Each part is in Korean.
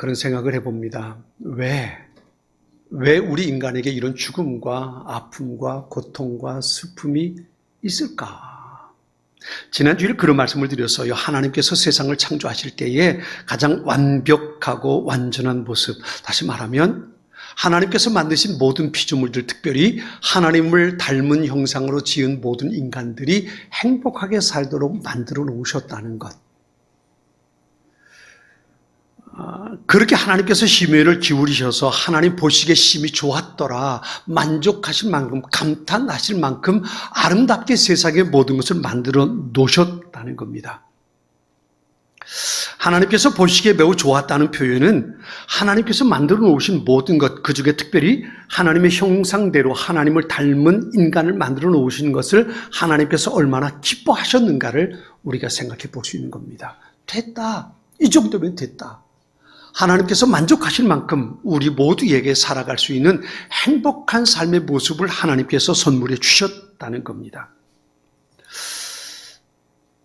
그런 생각을 해봅니다. 왜 우리 인간에게 이런 죽음과 아픔과 고통과 슬픔이 있을까? 지난주에 그런 말씀을 드렸어요. 하나님께서 세상을 창조하실 때에 가장 완벽하고 완전한 모습, 다시 말하면 하나님께서 만드신 모든 피조물들, 특별히 하나님을 닮은 형상으로 지은 모든 인간들이 행복하게 살도록 만들어 놓으셨다는 것. 그렇게 하나님께서 심혈을 기울이셔서 하나님 보시기에 심히 좋았더라, 만족하실 만큼, 감탄하실 만큼 아름답게 세상의 모든 것을 만들어 놓으셨다는 겁니다. 하나님께서 보시기에 매우 좋았다는 표현은 하나님께서 만들어 놓으신 모든 것, 그 중에 특별히 하나님의 형상대로 하나님을 닮은 인간을 만들어 놓으신 것을 하나님께서 얼마나 기뻐하셨는가를 우리가 생각해 볼 수 있는 겁니다. 됐다. 이 정도면 됐다. 하나님께서 만족하실 만큼 우리 모두에게 살아갈 수 있는 행복한 삶의 모습을 하나님께서 선물해 주셨다는 겁니다.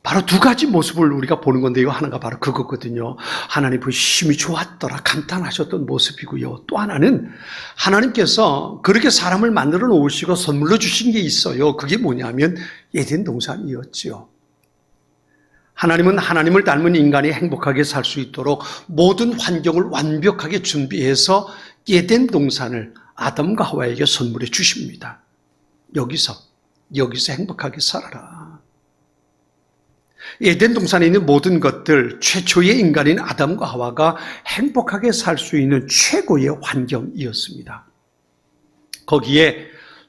바로 두 가지 모습을 우리가 보는 건데요. 하나가 바로 그거거든요. 하나님 심히 좋았더라, 감탄하셨던 모습이고요. 또 하나는 하나님께서 그렇게 사람을 만들어 놓으시고 선물로 주신 게 있어요. 그게 뭐냐면 에덴 동산이었지요. 하나님은 하나님을 닮은 인간이 행복하게 살 수 있도록 모든 환경을 완벽하게 준비해서 에덴 동산을 아담과 하와에게 선물해 주십니다. 여기서 행복하게 살아라. 에덴 동산에 있는 모든 것들, 최초의 인간인 아담과 하와가 행복하게 살 수 있는 최고의 환경이었습니다. 거기에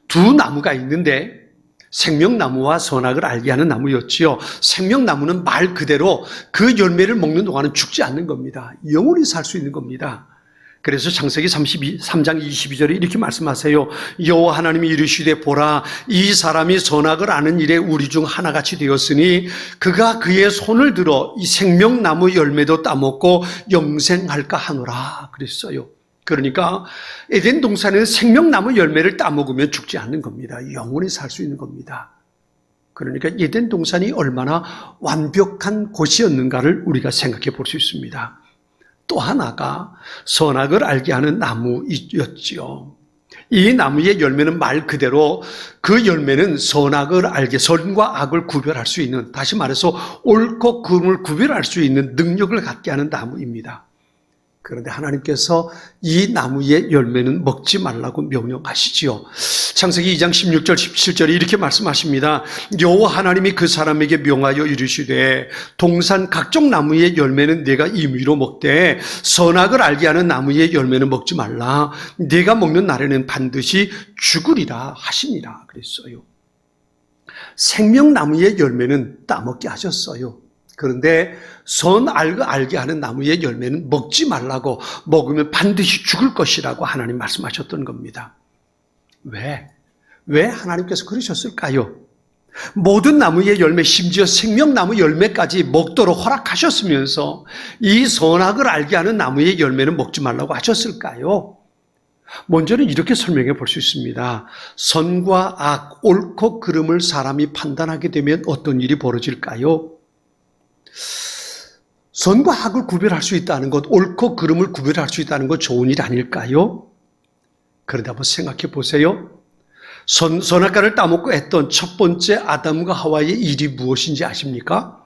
두 나무가 있는데 생명나무와 선악을 알게 하는 나무였지요. 생명나무는 말 그대로 그 열매를 먹는 동안은 죽지 않는 겁니다. 영원히 살 수 있는 겁니다. 그래서 창세기 3장 22절에 이렇게 말씀하세요. 여호와 하나님이 이르시되 보라, 이 사람이 선악을 아는 일에 우리 중 하나같이 되었으니 그가 그의 손을 들어 이 생명나무 열매도 따먹고 영생할까 하노라 그랬어요. 그러니까 에덴 동산에는 생명나무 열매를 따먹으면 죽지 않는 겁니다. 영원히 살 수 있는 겁니다. 그러니까 에덴 동산이 얼마나 완벽한 곳이었는가를 우리가 생각해 볼 수 있습니다. 또 하나가 선악을 알게 하는 나무였지요. 이 나무의 열매는 말 그대로 그 열매는 선과 악을 구별할 수 있는, 다시 말해서 옳고 그름을 구별할 수 있는 능력을 갖게 하는 나무입니다. 그런데 하나님께서 이 나무의 열매는 먹지 말라고 명령하시지요. 창세기 2장 16절 17절에 이렇게 말씀하십니다. 여호와 하나님이 그 사람에게 명하여 이르시되 동산 각종 나무의 열매는 네가 임의로 먹되 선악을 알게 하는 나무의 열매는 먹지 말라. 네가 먹는 날에는 반드시 죽으리라 하시니라 그랬어요. 생명나무의 열매는 따먹게 하셨어요. 그런데 선악을 알게 하는 나무의 열매는 먹지 말라고, 먹으면 반드시 죽을 것이라고 하나님 말씀하셨던 겁니다. 왜 하나님께서 그러셨을까요? 모든 나무의 열매, 심지어 생명나무 열매까지 먹도록 허락하셨으면서 이 선악을 알게 하는 나무의 열매는 먹지 말라고 하셨을까요? 먼저는 이렇게 설명해 볼 수 있습니다. 선과 악, 옳고 그름을 사람이 판단하게 되면 어떤 일이 벌어질까요? 선과 악을 구별할 수 있다는 것, 옳고 그름을 구별할 수 있다는 것 좋은 일 아닐까요? 그런데 한번 생각해 보세요. 선악과를 따먹고 했던 첫 번째 아담과 하와의 일이 무엇인지 아십니까?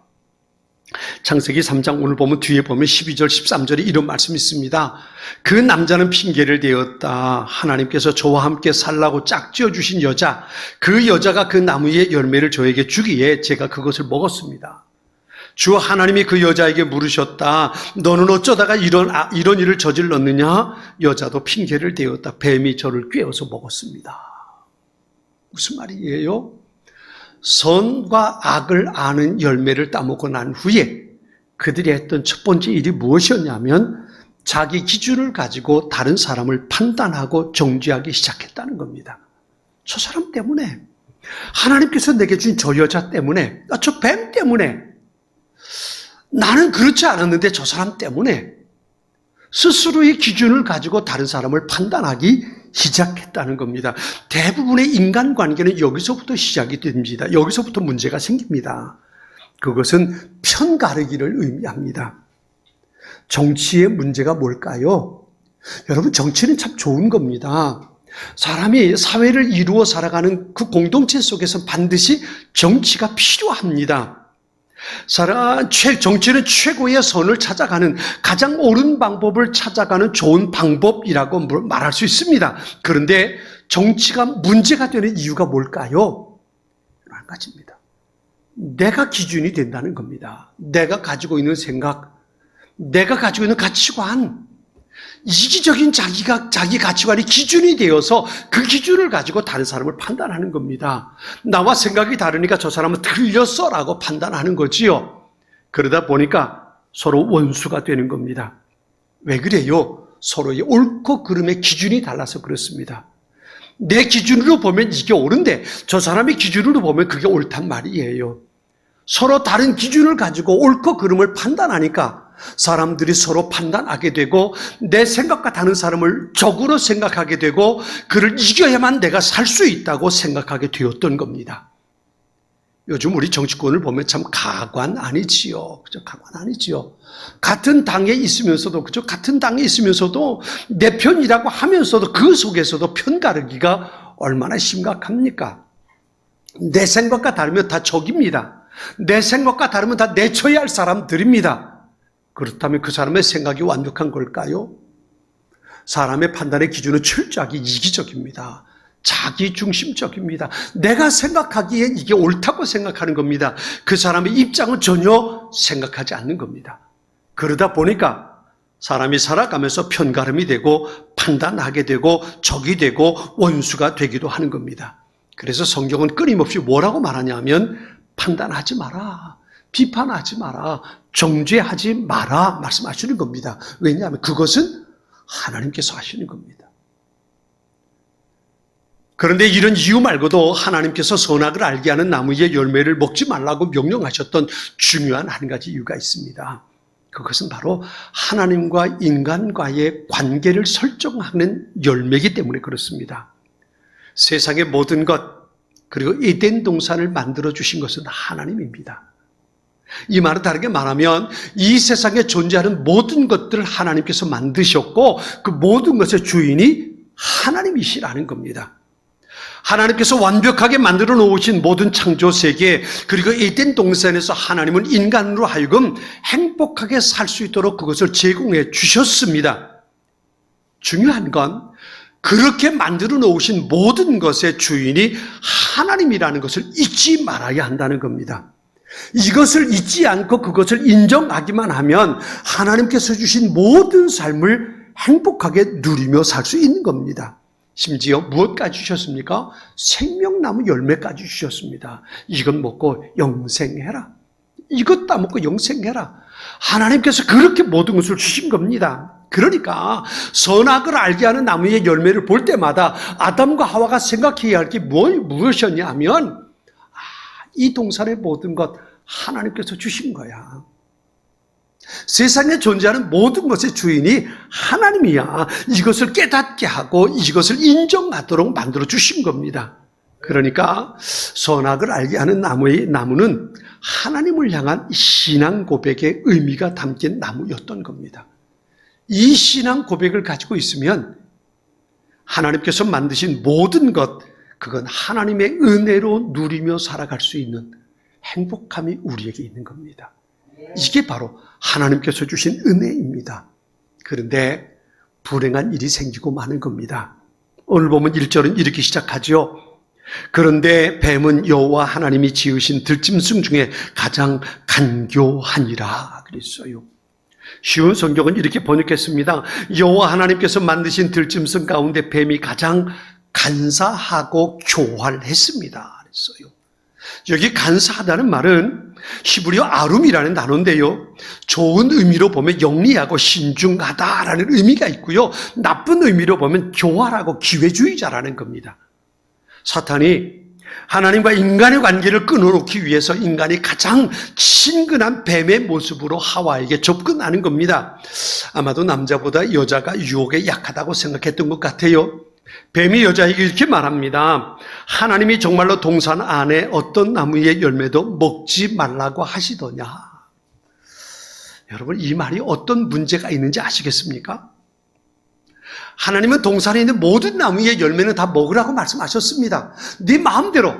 창세기 3장 오늘 보면 뒤에 보면 12절 13절에 이런 말씀이 있습니다. 그 남자는 핑계를 대었다. 하나님께서 저와 함께 살라고 짝지어 주신 여자, 그 여자가 그 나무의 열매를 저에게 주기에 제가 그것을 먹었습니다. 주 하나님이 그 여자에게 물으셨다. 너는 어쩌다가 이런 일을 저질렀느냐? 여자도 핑계를 대었다. 뱀이 저를 꿰어서 먹었습니다. 무슨 말이에요? 선과 악을 아는 열매를 따먹고 난 후에 그들이 했던 첫 번째 일이 무엇이었냐면 자기 기준을 가지고 다른 사람을 판단하고 정죄하기 시작했다는 겁니다. 저 사람 때문에, 하나님께서 내게 준 저 여자 때문에, 저 뱀 때문에, 나는 그렇지 않았는데 저 사람 때문에 스스로의 기준을 가지고 다른 사람을 판단하기 시작했다는 겁니다. 대부분의 인간관계는 여기서부터 시작이 됩니다. 여기서부터 문제가 생깁니다. 그것은 편가르기를 의미합니다. 정치의 문제가 뭘까요? 여러분, 정치는 참 좋은 겁니다. 사람이 사회를 이루어 살아가는 그 공동체 속에서 반드시 정치가 필요합니다. 정치는 최고의 선을 찾아가는, 가장 옳은 방법을 찾아가는 좋은 방법이라고 말할 수 있습니다. 그런데 정치가 문제가 되는 이유가 뭘까요? 한 가지입니다. 내가 기준이 된다는 겁니다. 내가 가지고 있는 생각, 내가 가지고 있는 가치관, 이기적인 자기 가치관이 기준이 되어서 그 기준을 가지고 다른 사람을 판단하는 겁니다. 나와 생각이 다르니까 저 사람은 틀렸어라고 판단하는 거지요. 그러다 보니까 서로 원수가 되는 겁니다. 왜 그래요? 서로의 옳고 그름의 기준이 달라서 그렇습니다. 내 기준으로 보면 이게 옳은데 저 사람의 기준으로 보면 그게 옳단 말이에요. 서로 다른 기준을 가지고 옳고 그름을 판단하니까 사람들이 서로 판단하게 되고 내 생각과 다른 사람을 적으로 생각하게 되고 그를 이겨야만 내가 살 수 있다고 생각하게 되었던 겁니다. 요즘 우리 정치권을 보면 참 가관 아니지요. 그죠? 가관 아니지요. 같은 당에 있으면서도, 그죠? 같은 당에 있으면서도 내 편이라고 하면서도 그 속에서도 편 가르기가 얼마나 심각합니까? 내 생각과 다르면 다 적입니다. 내 생각과 다르면 다 내쳐야 할 사람들입니다. 그렇다면 그 사람의 생각이 완벽한 걸까요? 사람의 판단의 기준은 철저하게 이기적입니다. 자기중심적입니다. 내가 생각하기에 이게 옳다고 생각하는 겁니다. 그 사람의 입장은 전혀 생각하지 않는 겁니다. 그러다 보니까 사람이 살아가면서 편가름이 되고 판단하게 되고 적이 되고 원수가 되기도 하는 겁니다. 그래서 성경은 끊임없이 뭐라고 말하냐면 판단하지 마라. 비판하지 마라. 정죄하지 마라. 말씀하시는 겁니다. 왜냐하면 그것은 하나님께서 하시는 겁니다. 그런데 이런 이유 말고도 하나님께서 선악을 알게 하는 나무의 열매를 먹지 말라고 명령하셨던 중요한 한 가지 이유가 있습니다. 그것은 바로 하나님과 인간과의 관계를 설정하는 열매이기 때문에 그렇습니다. 세상의 모든 것, 그리고 에덴 동산을 만들어주신 것은 하나님입니다. 이 말은 다르게 말하면 이 세상에 존재하는 모든 것들을 하나님께서 만드셨고 그 모든 것의 주인이 하나님이시라는 겁니다. 하나님께서 완벽하게 만들어 놓으신 모든 창조 세계, 그리고 에덴 동산에서 하나님은 인간으로 하여금 행복하게 살 수 있도록 그것을 제공해 주셨습니다. 중요한 건 그렇게 만들어 놓으신 모든 것의 주인이 하나님이라는 것을 잊지 말아야 한다는 겁니다. 이것을 잊지 않고 그것을 인정하기만 하면 하나님께서 주신 모든 삶을 행복하게 누리며 살 수 있는 겁니다. 심지어 무엇까지 주셨습니까? 생명나무 열매까지 주셨습니다. 이것 먹고 영생해라. 이것 따먹고 영생해라. 하나님께서 그렇게 모든 것을 주신 겁니다. 그러니까 선악을 알게 하는 나무의 열매를 볼 때마다 아담과 하와가 생각해야 할 게 무엇이었냐 하면 이 동산의 모든 것 하나님께서 주신 거야. 세상에 존재하는 모든 것의 주인이 하나님이야. 이것을 깨닫게 하고 이것을 인정하도록 만들어 주신 겁니다. 그러니까 선악을 알게 하는 나무는 하나님을 향한 신앙 고백의 의미가 담긴 나무였던 겁니다. 이 신앙 고백을 가지고 있으면 하나님께서 만드신 모든 것, 그건 하나님의 은혜로 누리며 살아갈 수 있는 행복함이 우리에게 있는 겁니다. 이게 바로 하나님께서 주신 은혜입니다. 그런데 불행한 일이 생기고 마는 겁니다. 오늘 보면 1절은 이렇게 시작하죠. 그런데 뱀은 여호와 하나님이 지으신 들짐승 중에 가장 간교하니라 그랬어요. 쉬운 성경은 이렇게 번역했습니다. 여호와 하나님께서 만드신 들짐승 가운데 뱀이 가장 간사하고 교활했습니다 그랬어요. 여기 간사하다는 말은 히브리어 아룸이라는 단어인데요. 좋은 의미로 보면 영리하고 신중하다라는 의미가 있고요. 나쁜 의미로 보면 교활하고 기회주의자라는 겁니다. 사탄이 하나님과 인간의 관계를 끊어놓기 위해서 인간이 가장 친근한 뱀의 모습으로 하와에게 접근하는 겁니다. 아마도 남자보다 여자가 유혹에 약하다고 생각했던 것 같아요. 뱀이 여자에게 이렇게 말합니다. 하나님이 정말로 동산 안에 어떤 나무의 열매도 먹지 말라고 하시더냐. 여러분, 이 말이 어떤 문제가 있는지 아시겠습니까? 하나님은 동산에 있는 모든 나무의 열매는 다 먹으라고 말씀하셨습니다. 네 마음대로,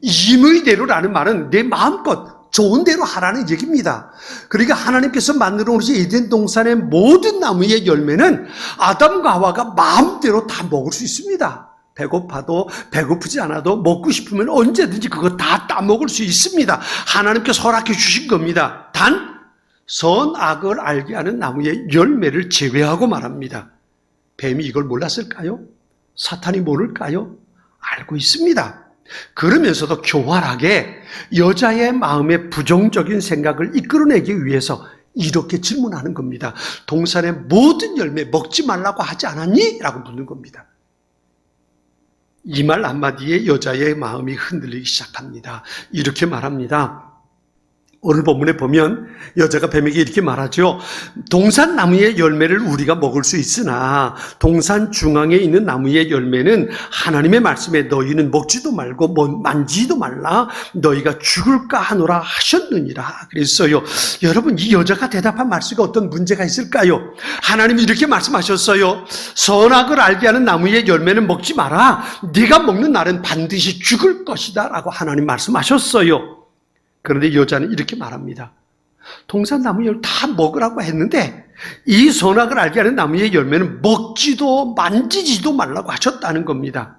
임의대로라는 말은 내 마음껏 좋은 대로 하라는 얘기입니다. 그러니까 하나님께서 만들어 놓으신 에덴 동산의 모든 나무의 열매는 아담과 하와가 마음대로 다 먹을 수 있습니다. 배고파도 배고프지 않아도 먹고 싶으면 언제든지 그거 다 따먹을 수 있습니다. 하나님께서 허락해 주신 겁니다. 단 선악을 알게 하는 나무의 열매를 제외하고 말합니다. 뱀이 이걸 몰랐을까요? 사탄이 모를까요? 알고 있습니다. 그러면서도 교활하게 여자의 마음에 부정적인 생각을 이끌어내기 위해서 이렇게 질문하는 겁니다. 동산의 모든 열매 먹지 말라고 하지 않았니? 라고 묻는 겁니다. 이 말 한마디에 여자의 마음이 흔들리기 시작합니다. 이렇게 말합니다. 오늘 본문에 보면 여자가 뱀에게 이렇게 말하죠. 동산 나무의 열매를 우리가 먹을 수 있으나 동산 중앙에 있는 나무의 열매는 하나님의 말씀에 너희는 먹지도 말고 만지지도 말라 너희가 죽을까 하노라 하셨느니라 그랬어요. 여러분, 이 여자가 대답한 말씀에 어떤 문제가 있을까요? 하나님이 이렇게 말씀하셨어요. 선악을 알게 하는 나무의 열매는 먹지 마라. 네가 먹는 날은 반드시 죽을 것이다 라고 하나님 말씀하셨어요. 그런데 여자는 이렇게 말합니다. 동산 나무 열매 다 먹으라고 했는데 이 선악을 알게 하는 나무의 열매는 먹지도 만지지도 말라고 하셨다는 겁니다.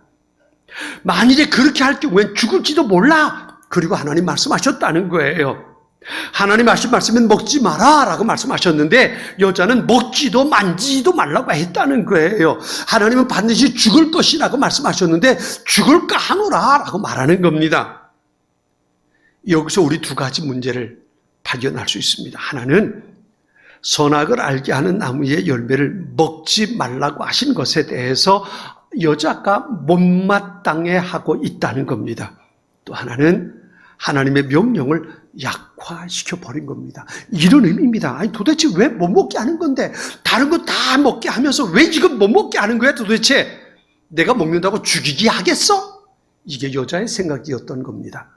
만일에 그렇게 할 경우엔 죽을지도 몰라. 그리고 하나님 말씀하셨다는 거예요. 하나님 하신 말씀은 먹지 마라 라고 말씀하셨는데 여자는 먹지도 만지지도 말라고 했다는 거예요. 하나님은 반드시 죽을 것이라고 말씀하셨는데 죽을까 하노라 라고 말하는 겁니다. 여기서 우리 두 가지 문제를 발견할 수 있습니다. 하나는 선악을 알게 하는 나무의 열매를 먹지 말라고 하신 것에 대해서 여자가 못마땅해 하고 있다는 겁니다. 또 하나는 하나님의 명령을 약화시켜 버린 겁니다. 이런 의미입니다. 아니 도대체 왜 못 먹게 하는 건데 다른 거 다 먹게 하면서 왜 지금 못 먹게 하는 거야 도대체? 내가 먹는다고 죽이게 하겠어? 이게 여자의 생각이었던 겁니다.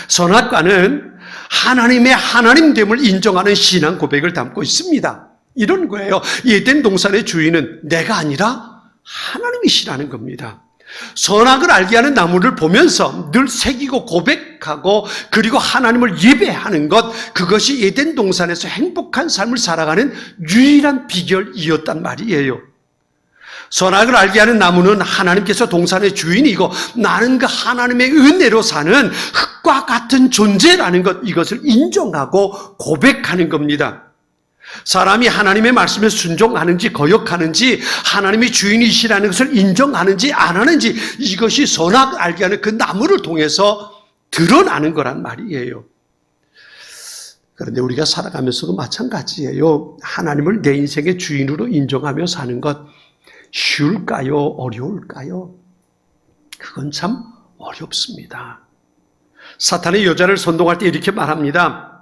선악과는 하나님의 하나님됨을 인정하는 신앙 고백을 담고 있습니다. 이런 거예요. 에덴 동산의 주인은 내가 아니라 하나님이시라는 겁니다. 선악을 알게 하는 나무를 보면서 늘 새기고 고백하고 그리고 하나님을 예배하는 것, 그것이 에덴 동산에서 행복한 삶을 살아가는 유일한 비결이었단 말이에요. 선악을 알게 하는 나무는 하나님께서 동산의 주인이고 나는 그 하나님의 은혜로 사는 흙과 같은 존재라는 것, 이것을 인정하고 고백하는 겁니다. 사람이 하나님의 말씀에 순종하는지 거역하는지 하나님이 주인이시라는 것을 인정하는지 안 하는지 이것이 선악 알게 하는 그 나무를 통해서 드러나는 거란 말이에요. 그런데 우리가 살아가면서도 마찬가지예요. 하나님을 내 인생의 주인으로 인정하며 사는 것 쉬울까요? 어려울까요? 그건 참 어렵습니다. 사탄의 여자를 선동할 때 이렇게 말합니다.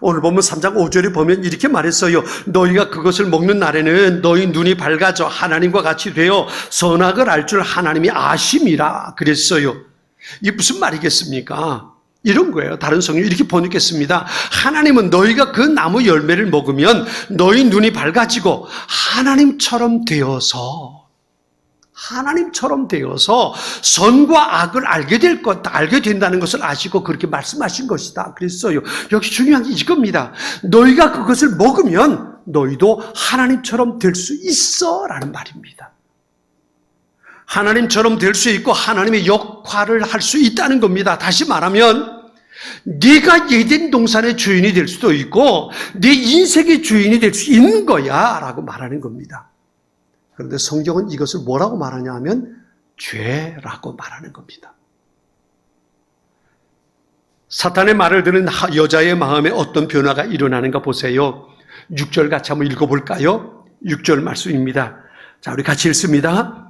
오늘 보면 3장 5절에 보면 이렇게 말했어요. 너희가 그것을 먹는 날에는 너희 눈이 밝아져 하나님과 같이 되어 선악을 알 줄 하나님이 아심이라 그랬어요. 이게 무슨 말이겠습니까? 이런 거예요. 다른 성경 이렇게 번역했습니다. 하나님은 너희가 그 나무 열매를 먹으면 너희 눈이 밝아지고 하나님처럼 되어서 선과 악을 알게 될 것, 알게 된다는 것을 아시고 그렇게 말씀하신 것이다. 그랬어요. 역시 중요한 게 이겁니다. 너희가 그것을 먹으면 너희도 하나님처럼 될 수 있어 라는 말입니다. 하나님처럼 될 수 있고 하나님의 역할을 할 수 있다는 겁니다. 다시 말하면 네가 에덴 동산의 주인이 될 수도 있고 네 인생의 주인이 될 수 있는 거야 라고 말하는 겁니다. 그런데 성경은 이것을 뭐라고 말하냐 하면 죄라고 말하는 겁니다. 사탄의 말을 듣는 여자의 마음에 어떤 변화가 일어나는가 보세요. 6절 같이 한번 읽어볼까요? 6절 말씀입니다. 자, 우리 같이 읽습니다.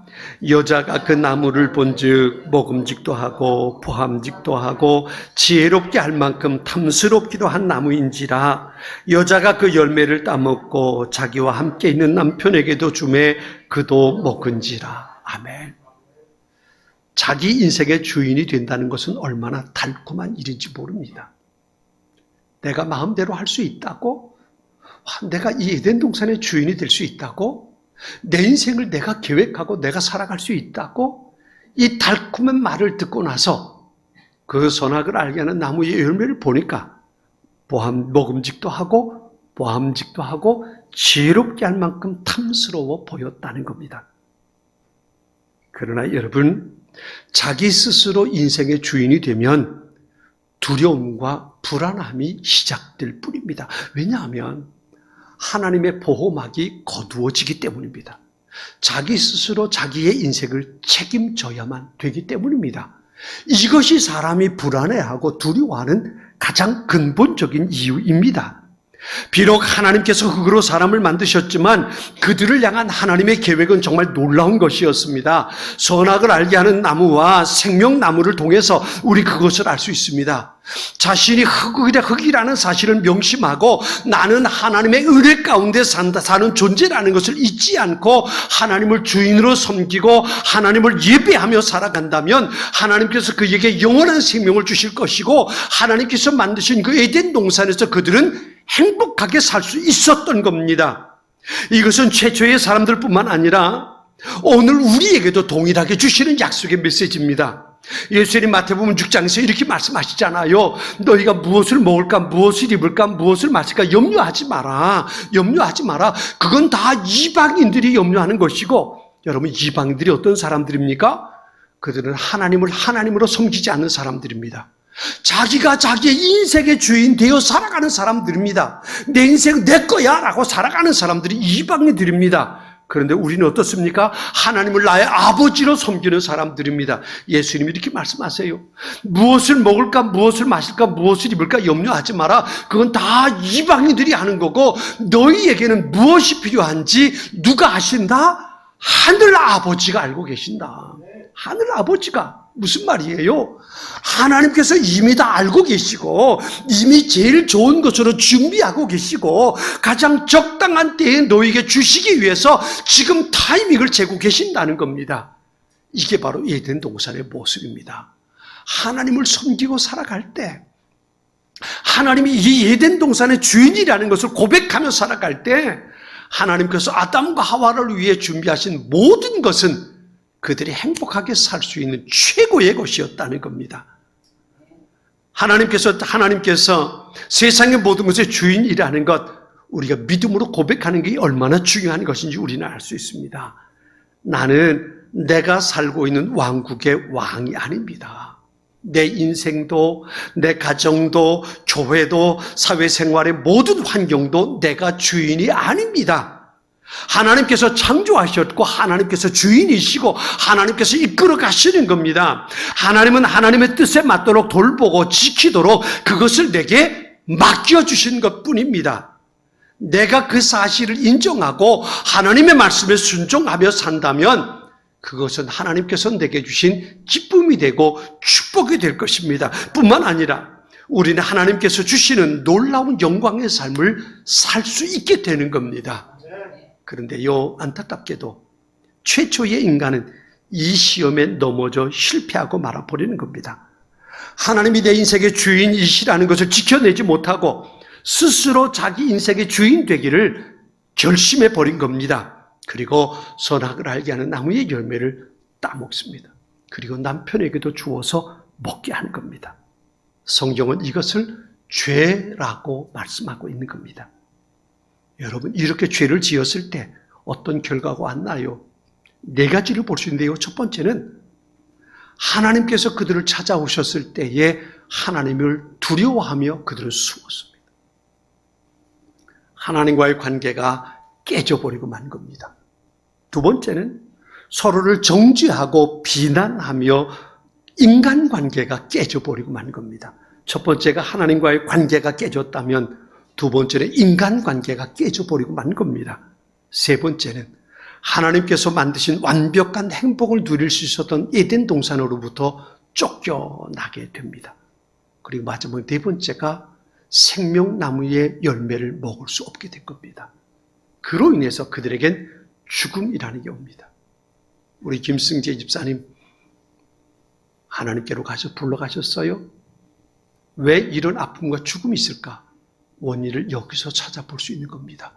여자가 그 나무를 본즉 먹음직도 하고 포함직도 하고 지혜롭게 할 만큼 탐스럽기도 한 나무인지라 여자가 그 열매를 따먹고 자기와 함께 있는 남편에게도 주매 그도 먹은지라. 아멘. 자기 인생의 주인이 된다는 것은 얼마나 달콤한 일인지 모릅니다. 내가 마음대로 할 수 있다고? 내가 이 에덴 동산의 주인이 될 수 있다고? 내 인생을 내가 계획하고 내가 살아갈 수 있다고? 이 달콤한 말을 듣고 나서 그 선악을 알게 하는 나무의 열매를 보니까 먹음직도 하고 보암직도 하고 지혜롭게 할 만큼 탐스러워 보였다는 겁니다. 그러나 여러분, 자기 스스로 인생의 주인이 되면 두려움과 불안함이 시작될 뿐입니다. 왜냐하면 하나님의 보호막이 거두어지기 때문입니다. 자기 스스로 자기의 인생을 책임져야만 되기 때문입니다. 이것이 사람이 불안해하고 두려워하는 가장 근본적인 이유입니다. 비록 하나님께서 흙으로 사람을 만드셨지만 그들을 향한 하나님의 계획은 정말 놀라운 것이었습니다. 선악을 알게 하는 나무와 생명나무를 통해서 우리 그것을 알 수 있습니다. 자신이 흙이라는 사실을 명심하고 나는 하나님의 은혜 가운데 사는 존재라는 것을 잊지 않고 하나님을 주인으로 섬기고 하나님을 예배하며 살아간다면 하나님께서 그에게 영원한 생명을 주실 것이고 하나님께서 만드신 그 에덴 동산에서 그들은 행복하게 살 수 있었던 겁니다. 이것은 최초의 사람들뿐만 아니라 오늘 우리에게도 동일하게 주시는 약속의 메시지입니다. 예수님 마태복음 6장에서 이렇게 말씀하시잖아요. 너희가 무엇을 먹을까, 무엇을 입을까, 무엇을 마실까 염려하지 마라. 염려하지 마라. 그건 다 이방인들이 염려하는 것이고, 여러분 이방인들이 어떤 사람들입니까? 그들은 하나님을 하나님으로 섬기지 않는 사람들입니다. 자기가 자기의 인생의 주인 되어 살아가는 사람들입니다. 내 인생은 내 거야 라고 살아가는 사람들이 이방인들입니다. 그런데 우리는 어떻습니까? 하나님을 나의 아버지로 섬기는 사람들입니다. 예수님이 이렇게 말씀하세요. 무엇을 먹을까, 무엇을 마실까, 무엇을 입을까 염려하지 마라. 그건 다 이방인들이 하는 거고 너희에게는 무엇이 필요한지 누가 아신다? 하늘 아버지가 알고 계신다. 하늘 아버지가 무슨 말이에요? 하나님께서 이미 다 알고 계시고 이미 제일 좋은 것으로 준비하고 계시고 가장 적당한 때에 너에게 주시기 위해서 지금 타이밍을 재고 계신다는 겁니다. 이게 바로 에덴 동산의 모습입니다. 하나님을 섬기고 살아갈 때 하나님이 이 에덴 동산의 주인이라는 것을 고백하며 살아갈 때 하나님께서 아담과 하와를 위해 준비하신 모든 것은 그들이 행복하게 살 수 있는 최고의 것이었다는 겁니다. 하나님께서 세상의 모든 것의 주인이라는 것, 우리가 믿음으로 고백하는 게 얼마나 중요한 것인지 우리는 알 수 있습니다. 나는 내가 살고 있는 왕국의 왕이 아닙니다. 내 인생도, 내 가정도, 교회도, 사회생활의 모든 환경도 내가 주인이 아닙니다. 하나님께서 창조하셨고 하나님께서 주인이시고 하나님께서 이끌어 가시는 겁니다. 하나님은 하나님의 뜻에 맞도록 돌보고 지키도록 그것을 내게 맡겨주신 것뿐입니다. 내가 그 사실을 인정하고 하나님의 말씀에 순종하며 산다면 그것은 하나님께서 내게 주신 기쁨이 되고 축복이 될 것입니다. 뿐만 아니라 우리는 하나님께서 주시는 놀라운 영광의 삶을 살 수 있게 되는 겁니다. 그런데요, 안타깝게도 최초의 인간은 이 시험에 넘어져 실패하고 말아버리는 겁니다. 하나님이 내 인생의 주인이시라는 것을 지켜내지 못하고 스스로 자기 인생의 주인 되기를 결심해버린 겁니다. 그리고 선악을 알게 하는 나무의 열매를 따먹습니다. 그리고 남편에게도 주어서 먹게 하는 겁니다. 성경은 이것을 죄라고 말씀하고 있는 겁니다. 여러분, 이렇게 죄를 지었을 때 어떤 결과가 왔나요? 네 가지를 볼 수 있는데요. 첫 번째는 하나님께서 그들을 찾아오셨을 때에 하나님을 두려워하며 그들을 숨었습니다. 하나님과의 관계가 깨져버리고 만 겁니다. 두 번째는 서로를 정죄하고 비난하며 인간관계가 깨져버리고 만 겁니다. 첫 번째가 하나님과의 관계가 깨졌다면 두 번째는 인간관계가 깨져버리고 만 겁니다. 세 번째는 하나님께서 만드신 완벽한 행복을 누릴 수 있었던 에덴 동산으로부터 쫓겨나게 됩니다. 그리고 마지막 네 번째가 생명나무의 열매를 먹을 수 없게 된 겁니다. 그로 인해서 그들에겐 죽음이라는 게 옵니다. 우리 김승재 집사님 하나님께로 가서 불러가셨어요? 왜 이런 아픔과 죽음이 있을까? 원인을 여기서 찾아볼 수 있는 겁니다.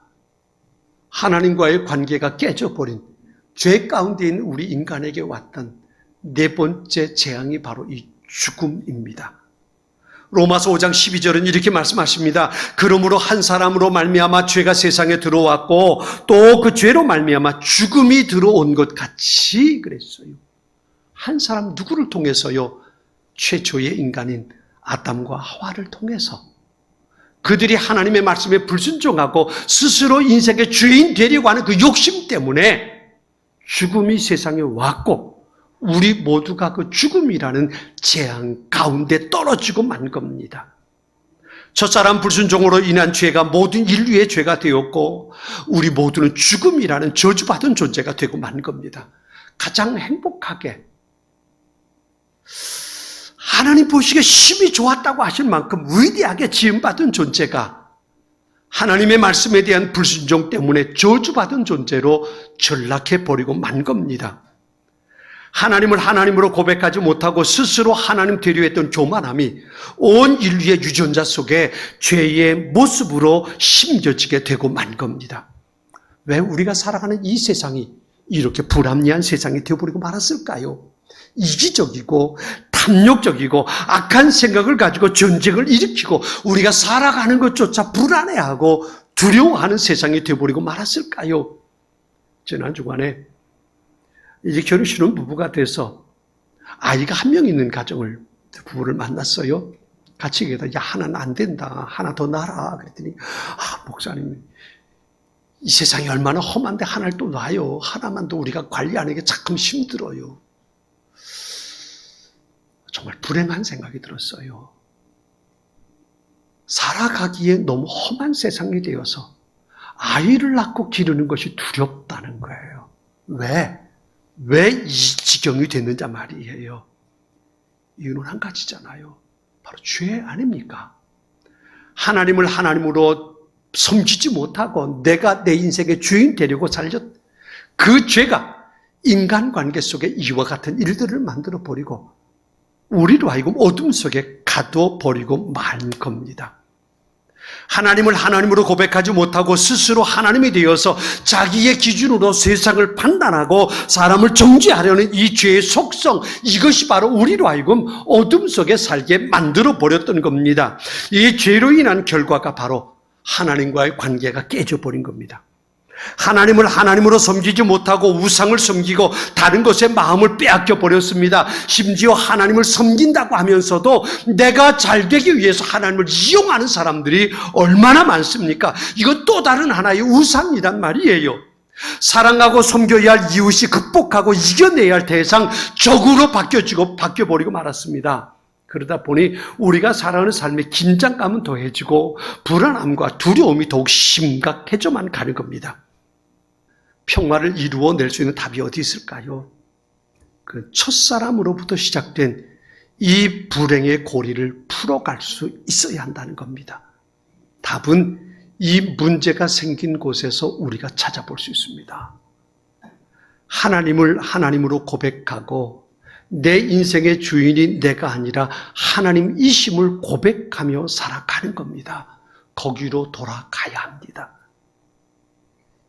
하나님과의 관계가 깨져버린 죄 가운데 있는 우리 인간에게 왔던 네 번째 재앙이 바로 이 죽음입니다. 로마서 5장 12절은 이렇게 말씀하십니다. 그러므로 한 사람으로 말미암아 죄가 세상에 들어왔고 또 그 죄로 말미암아 죽음이 들어온 것 같이 그랬어요. 한 사람 누구를 통해서요? 최초의 인간인 아담과 하와를 통해서. 그들이 하나님의 말씀에 불순종하고 스스로 인생의 주인 되려고 하는 그 욕심 때문에 죽음이 세상에 왔고 우리 모두가 그 죽음이라는 재앙 가운데 떨어지고 만 겁니다. 첫사람 불순종으로 인한 죄가 모든 인류의 죄가 되었고 우리 모두는 죽음이라는 저주받은 존재가 되고 만 겁니다. 가장 행복하게 하나님 보시기에 심히 좋았다고 하실 만큼 위대하게 지음받은 존재가 하나님의 말씀에 대한 불순종 때문에 저주받은 존재로 전락해버리고 만 겁니다. 하나님을 하나님으로 고백하지 못하고 스스로 하나님 되려 했던 교만함이 온 인류의 유전자 속에 죄의 모습으로 심겨지게 되고 만 겁니다. 왜 우리가 살아가는 이 세상이 이렇게 불합리한 세상이 되어버리고 말았을까요? 이기적이고 탐욕적이고 악한 생각을 가지고 전쟁을 일으키고 우리가 살아가는 것조차 불안해하고 두려워하는 세상이 되어버리고 말았을까요? 지난 주간에 이제 결혼시는 부부가 돼서 아이가 한 명 있는 부부를 만났어요. 같이 얘기하다, 야, 하나는 안 된다. 하나 더 낳아라. 그랬더니, 목사님, 이 세상이 얼마나 험한데 하나를 또 놔요. 하나만 더 우리가 관리하는 게 참 힘들어요. 정말 불행한 생각이 들었어요. 살아가기에 너무 험한 세상이 되어서 아이를 낳고 기르는 것이 두렵다는 거예요. 왜 이 지경이 됐는지 말이에요. 이유는 한 가지잖아요. 바로 죄 아닙니까? 하나님을 하나님으로 섬기지 못하고 내가 내 인생의 주인 되려고 살렸 그 죄가 인간관계 속에 이와 같은 일들을 만들어 버리고 우리로 하여금 어둠 속에 가둬버리고 만 겁니다. 하나님을 하나님으로 고백하지 못하고 스스로 하나님이 되어서 자기의 기준으로 세상을 판단하고 사람을 정죄하려는 이 죄의 속성, 이것이 바로 우리로 하여금 어둠 속에 살게 만들어 버렸던 겁니다. 이 죄로 인한 결과가 바로 하나님과의 관계가 깨져버린 겁니다. 하나님을 하나님으로 섬기지 못하고 우상을 섬기고 다른 것에 마음을 빼앗겨 버렸습니다. 심지어 하나님을 섬긴다고 하면서도 내가 잘 되기 위해서 하나님을 이용하는 사람들이 얼마나 많습니까? 이건 또 다른 하나의 우상이란 말이에요. 사랑하고 섬겨야 할 이웃이 극복하고 이겨내야 할 대상 적으로 바뀌어버리고 말았습니다. 그러다 보니 우리가 살아가는 삶의 긴장감은 더해지고 불안함과 두려움이 더욱 심각해져만 가는 겁니다. 평화를 이루어낼 수 있는 답이 어디 있을까요? 그 첫사람으로부터 시작된 이 불행의 고리를 풀어갈 수 있어야 한다는 겁니다. 답은 이 문제가 생긴 곳에서 우리가 찾아볼 수 있습니다. 하나님을 하나님으로 고백하고 내 인생의 주인이 내가 아니라 하나님이심을 고백하며 살아가는 겁니다. 거기로 돌아가야 합니다.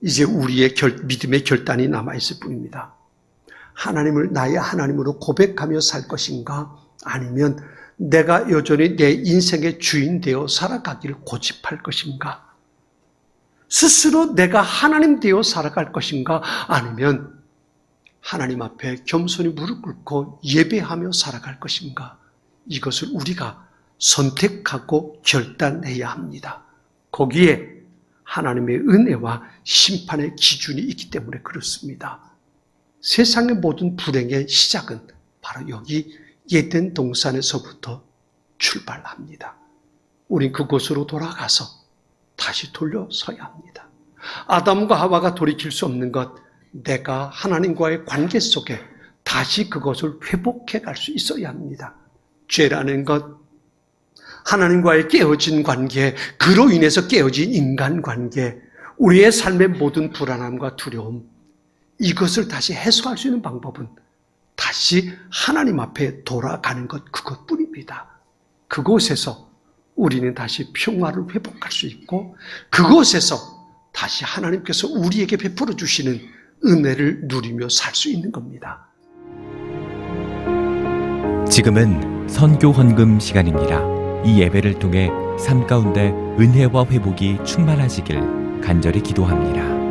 이제 우리의 믿음의 결단이 남아있을 뿐입니다. 하나님을 나의 하나님으로 고백하며 살 것인가? 아니면 내가 여전히 내 인생의 주인 되어 살아가기를 고집할 것인가? 스스로 내가 하나님 되어 살아갈 것인가? 아니면 하나님 앞에 겸손히 무릎 꿇고 예배하며 살아갈 것인가? 이것을 우리가 선택하고 결단해야 합니다. 거기에 하나님의 은혜와 심판의 기준이 있기 때문에 그렇습니다. 세상의 모든 불행의 시작은 바로 여기 에덴 동산에서부터 출발합니다. 우린 그곳으로 돌아가서 다시 돌려서야 합니다. 아담과 하와가 돌이킬 수 없는 것, 내가 하나님과의 관계 속에 다시 그것을 회복해 갈 수 있어야 합니다. 죄라는 것, 하나님과의 깨어진 관계, 그로 인해서 깨어진 인간관계, 우리의 삶의 모든 불안함과 두려움, 이것을 다시 해소할 수 있는 방법은 다시 하나님 앞에 돌아가는 것, 그것뿐입니다. 그곳에서 우리는 다시 평화를 회복할 수 있고 그곳에서 다시 하나님께서 우리에게 베풀어 주시는 은혜를 누리며 살 수 있는 겁니다. 지금은 선교 헌금 시간입니다. 이 예배를 통해 삶 가운데 은혜와 회복이 충만하시길 간절히 기도합니다.